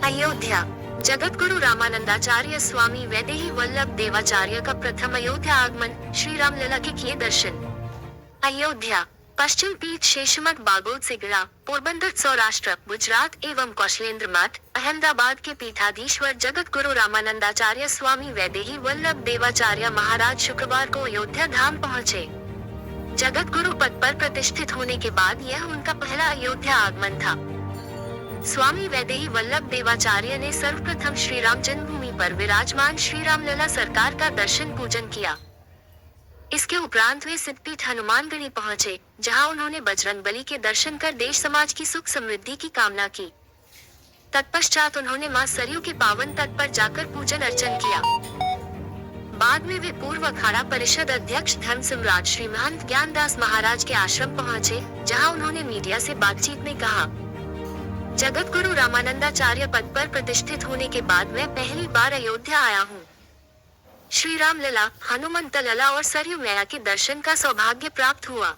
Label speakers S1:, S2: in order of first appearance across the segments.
S1: अयोध्या। जगद्गुरु रामानंदाचार्य स्वामी वैदेही वल्लभ देवाचार्य का प्रथम अयोध्या आगमन, श्री रामलला के किए दर्शन। अयोध्या। पश्चिम पीठ शेषमठ बागोद सिगड़ा, पोरबंदर सौराष्ट्र, गुजरात एवं कौशलेंद्र मठ, अहमदाबाद के पीठाधीश्वर जगद्गुरु रामानंदाचार्य स्वामी वैदेही वल्लभ देवाचार्य महाराज शुक्रवार को अयोध्या धाम पहुँचे। जगद्गुरु पद पर प्रतिष्ठित होने के बाद यह उनका पहला अयोध्या आगमन था। स्वामी वैदेही वल्लभ देवाचार्य ने सर्वप्रथम श्री राम जन्मभूमि पर विराजमान श्री रामलला सरकार का दर्शन पूजन किया। इसके उपरांत वे सिद्धपीठ हनुमानगढ़ी पहुंचे, जहां उन्होंने बजरंगबली के दर्शन कर देश समाज की सुख समृद्धि की कामना की। तत्पश्चात उन्होंने मां सरयू के पावन तट पर जाकर पूजन अर्चन किया। बाद में वे पूर्व अखाड़ा परिषद अध्यक्ष धर्म सम्राट श्री महंत ज्ञानदास महाराज के आश्रम पहुंचे, जहां उन्होंने मीडिया से बातचीत में कहा, जगद्गुरु रामानंदाचार्य पद पर प्रतिष्ठित होने के बाद मैं पहली बार अयोध्या आया हूँ। श्री राम लला, हनुमंत लला और सरयू मैया के दर्शन का सौभाग्य प्राप्त हुआ।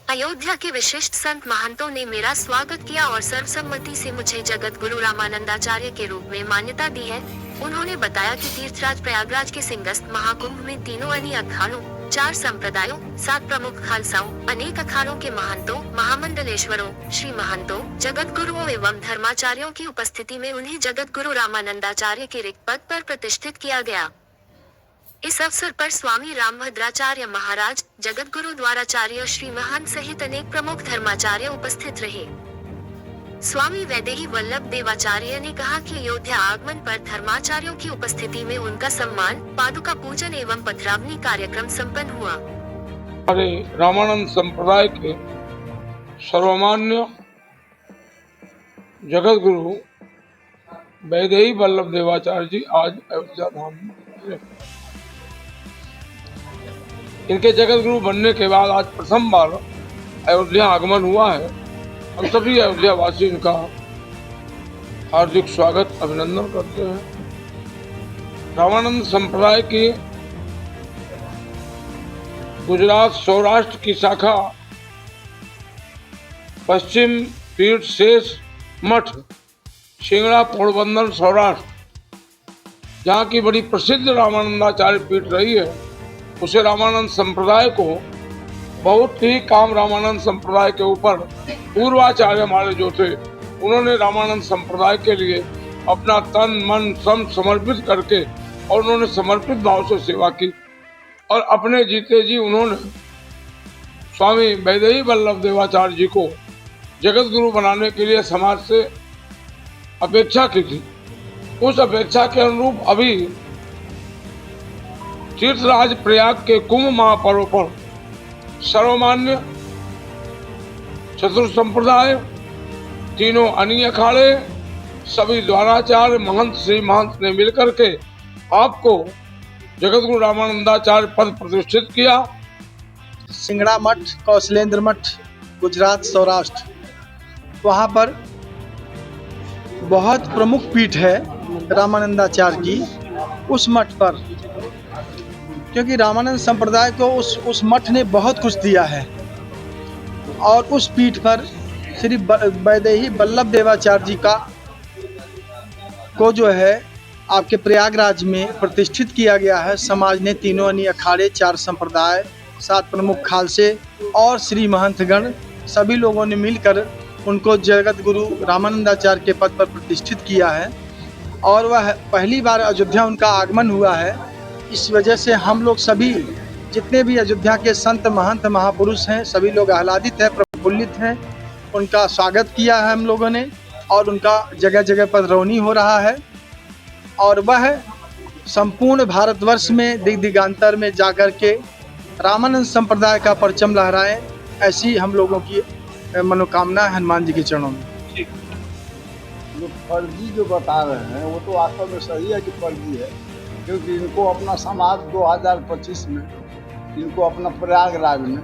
S1: अयोध्या के विशिष्ट संत महंतों ने मेरा स्वागत किया और सर्वसम्मति से मुझे जगद्गुरु रामानंदाचार्य के रूप में मान्यता दी है। उन्होंने बताया कि तीर्थराज प्रयागराज के सिंगस्त महाकुंभ में तीनों अन्य अखाड़ों, 4 संप्रदायों, 7 प्रमुख खालसाओं, अनेक अखाड़ों के महंतों, महामंडलेश्वरों, श्री महंतों, जगद्गुरुओं एवं धर्माचार्यों की उपस्थिति में उन्हें जगद्गुरु रामानंदाचार्य के रिक्त पद पर प्रतिष्ठित किया गया। इस अवसर पर स्वामी रामभद्राचार्य महाराज, जगद्गुरु द्वाराचार्य श्री महंत सहित अनेक प्रमुख धर्माचार्य उपस्थित रहे। स्वामी वैदेही वल्लभ देवाचार्य ने कहा कि अयोध्या आगमन पर धर्माचार्यों की उपस्थिति में उनका सम्मान, पादुका पूजन एवं पधरावनी कार्यक्रम संपन्न हुआ।
S2: हमारे रामानंद संप्रदाय के सर्वमान्य जगद्गुरु वैदेही वल्लभ देवाचार्य जी आज अयोध्या धाम में। इनके जगद्गुरु बनने के बाद आज प्रथम बार अयोध्या आगमन हुआ है। हम सभी अयोध्या वासी इनका हार्दिक स्वागत, अभिनंदन करते हैं। रामानंद संप्रदाय की गुजरात सौराष्ट्र की शाखा पश्चिम पीठ शेष मठ सिंगड़ा पोरबंदर सौराष्ट्र, जहाँ की बड़ी प्रसिद्ध रामानंदाचार्य पीठ रही है, उसे रामानंद संप्रदाय को बहुत ही काम रामानंद संप्रदाय के ऊपर पूर्वाचार्य हमारे जो थे, उन्होंने रामानंद संप्रदाय के लिए अपना तन मन श्रम समर्पित करके और उन्होंने समर्पित भाव से सेवा की और अपने जीते जी उन्होंने स्वामी वैदेही वल्लभ देवाचार्य जी को जगत गुरु बनाने के लिए समाज से अपेक्षा की थी। उस अपेक्षा के अनुरूप अभी तीर्थराज प्रयाग के कुंभ महापर्व पर सर्वमान्य चतुर्थ संप्रदाय, तीनों अन्य अखाड़े, सभी द्वाराचार्य महंत श्री महंत ने मिलकर के आपको जगद्गुरु रामानंदाचार्य पद प्रतिष्ठित किया।
S3: सिंगड़ा मठ, कौशलेंद्र मठ, गुजरात सौराष्ट्र, वहाँ पर बहुत प्रमुख पीठ है रामानंदाचार्य की। उस मठ पर, क्योंकि रामानंद संप्रदाय को उस मठ ने बहुत कुछ दिया है और उस पीठ पर श्री वैदेही वल्लभ देवाचार्य जी को जो है आपके प्रयागराज में प्रतिष्ठित किया गया है। समाज ने तीनों अन्य अखाड़े, 4 संप्रदाय, 7 प्रमुख खालसे और श्री महंतगण सभी लोगों ने मिलकर उनको जगत गुरु रामानंदाचार्य के पद पर प्रतिष्ठित किया है और वह पहली बार अयोध्या उनका आगमन हुआ है। इस वजह से हम लोग सभी जितने भी अयोध्या के संत महंत महापुरुष हैं, सभी लोग आह्लादित हैं, प्रफुल्लित हैं। उनका स्वागत किया है हम लोगों ने और उनका जगह जगह पधरौनी हो रहा है और वह संपूर्ण भारतवर्ष में दिग दिगांतर में जाकर के रामानंद संप्रदाय का परचम लहराएं, ऐसी हम लोगों की मनोकामना है हनुमान जी के चरणों में।
S4: जो फर्जी जो बता रहे हैं वो तो वास्तव में सही है कि फर्जी है, क्योंकि इनको अपना समाज 2025 में इनको अपना प्रयागराज में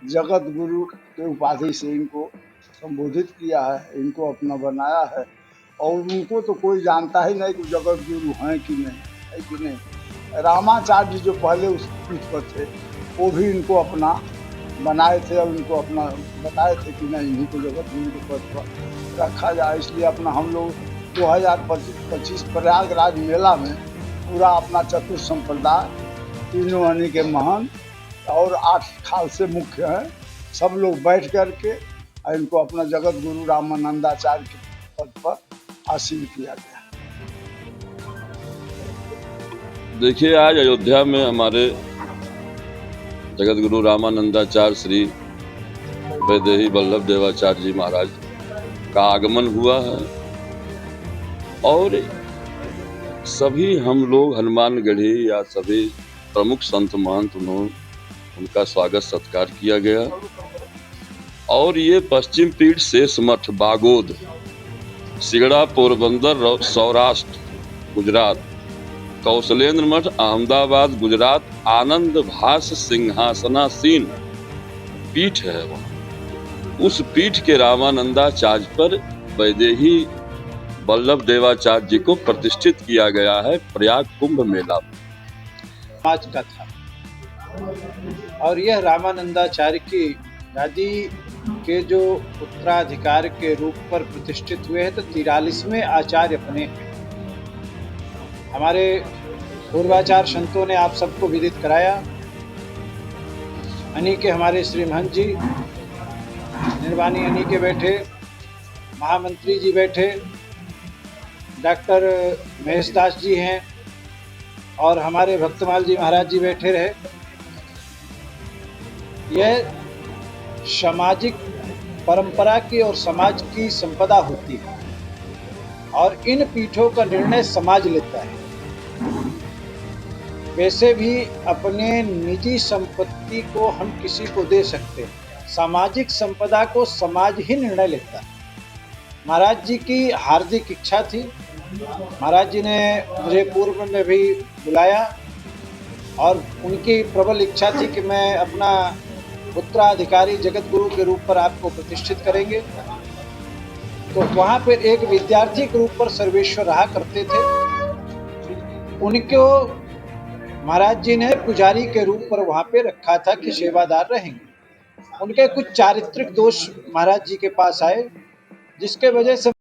S4: जगत गुरु के उपाधि से इनको संबोधित किया है, इनको अपना बनाया है और उनको तो कोई जानता ही नहीं कि जगत गुरु हैं कि नहीं, है कि नहीं। रामाचार्य जी जो पहले उस पीठ पर थे वो भी इनको अपना बनाए थे और उनको अपना बताए थे कि नहीं, इन्हीं को जगत गुरु के पद पर रखा जाए, इसलिए अपना हम लोग 2025 प्रयागराज मेला में पूरा अपना चतुर संप्रदाय, तीनों यानी के महंत और 8 खालसे मुख्य हैं, सब लोग बैठ करके और इनको अपना जगत गुरु रामानंदाचार्य के पद पर आसीन किया गया।
S5: देखिए, आज अयोध्या में हमारे जगत गुरु रामानंदाचार्य श्री वैदेही वल्लभ देवाचार्य जी महाराज का आगमन हुआ है और सभी हम लोग हनुमानगढ़ी या सभी प्रमुख संत महंत उनका स्वागत सत्कार किया गया। और ये पश्चिम पीठ शेष मठ बागोद, सिगड़ा, पोरबंदर, सौराष्ट्र गुजरात, कौशलेंद्र मठ अहमदाबाद गुजरात, आनंद भास सिंहासनासीन पीठ है। वहाँ उस पीठ के रामानंदाचार्य पर वैदेही वल्लभ देवाचार्य जी को प्रतिष्ठित किया गया है प्रयाग कुंभ मेला में।
S6: समाज का था और यह रामानंदाचार्य की गादी के जो उत्तराधिकार के रूप पर प्रतिष्ठित हुए हैं, तो 43वें आचार्य बने हैं। हमारे पूर्वाचार्य संतों ने आप सबको विदित कराया। अनी के हमारे श्री महंत जी, निर्वाणी अनी के बैठे, महामंत्री जी बैठे, डॉक्टर महेश दास जी हैं और हमारे भक्तमाल जी महाराज जी बैठे रहे। यह सामाजिक परंपरा की और समाज की संपदा होती है और इन पीठों का निर्णय समाज लेता है। वैसे भी अपने निजी संपत्ति को हम किसी को दे सकते हैं, सामाजिक संपदा को समाज ही निर्णय लेता है। महाराज जी की हार्दिक इच्छा थी। महाराज जी ने मुझे पूर्व में भी बुलाया और उनकी प्रबल इच्छा थी कि मैं अपना उत्तराधिकारी जगत गुरु के रूप पर आपको प्रतिष्ठित करेंगे। तो वहाँ पर एक विद्यार्थी के रूप पर सर्वेश्वर रहा करते थे। उनको महाराज जी ने पुजारी के रूप पर वहाँ पे रखा था कि सेवादार रहेंगे। उनके कुछ चारित्रिक दोष महाराज जी के पास आए, जिसके वजह से